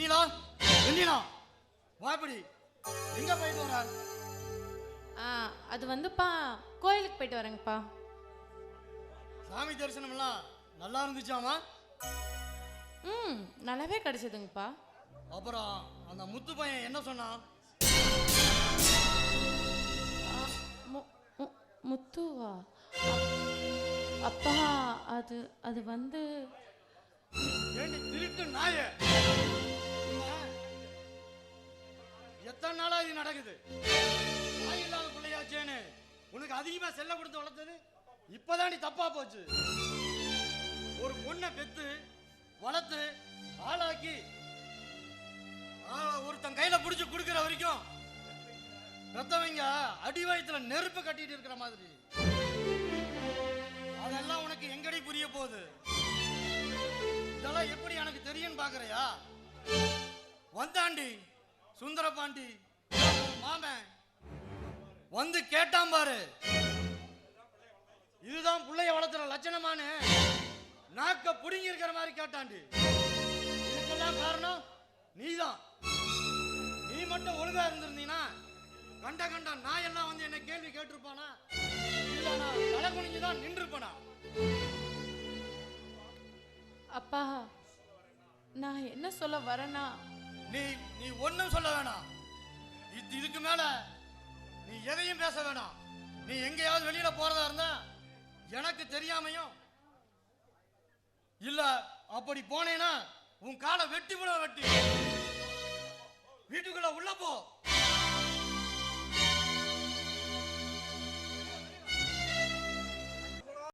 வெண்ணிலா, வெண்ணிலா, வாப்படி. எங்க போயிட்டு வர? அது வந்துப்பா கோயிலுக்கு போயிட்டு வரேங்கப்பா. சாமி தரிசனம்லாம் நல்லா இருந்துச்சாமா? நல்லாவே கிடைச்சதுங்கப்பா. அப்புறம் அந்த முத்து பையன் என்ன சொன்னான்? முத்துவா? அப்பா அது அது வந்து ஏண்டி திருட்டு நாய, எத்தனை நாளா இது நடக்குது? நாய் இல்லாத பிள்ளையாச்சேன்னு உனக்கு அதிகமா செல்ல கொடுத்து வளர்த்தது இப்பதான் நீ தப்பா போச்சு. ஒரு பொண்ணை பெத்து வளர்த்து ஆளாக்கி ஒருத்தன் கையில புடிச்சு கொடுக்கிற வரைக்கும் பெத்தவங்க அடி வயித்துல நெருப்பு கட்டிட்டு இருக்கிற மாதிரி. அதெல்லாம் உனக்கு எங்கடி புரிய போகுது? இதெல்லாம் எப்படி எனக்கு தெரியும் பாக்குறியா? வந்தாண்டி சுந்தரபாண்டி மாமன் வந்து கேட்டான் பாரு, இதுதான் பிள்ளைய வளர்த்துற லட்சணமானு நாக்க புடுங்கி இருக்கிற மாதிரி கேட்டாண்டி. இதுக்கெல்லாம் காரணம் நீதான். நீ மட்டும் ஒழுங்கா இருந்திருந்தீனா கண்ட கண்ட நாயெல்லாம் வந்து என்ன கேள்வி கேட்டிருப்பானா? இல்லனா தலை குனிஞ்சுதான் நின்றுப்பானா? அப்பா நான் என்ன சொல்ல வரேன்னா, நீ நீ ஒன்னும் சொல்ல வேணாம். இதுக்கு மேல நீ எதையும் பேச வேணாம். நீ எங்கேயாவது வெளியில போறதா இருந்தா எனக்கு தெரியாமையும் இல்ல அப்படி போனேனா உன் காலை வெட்டி விட வெட்டி வீட்டுக்குள்ள உள்ள போ.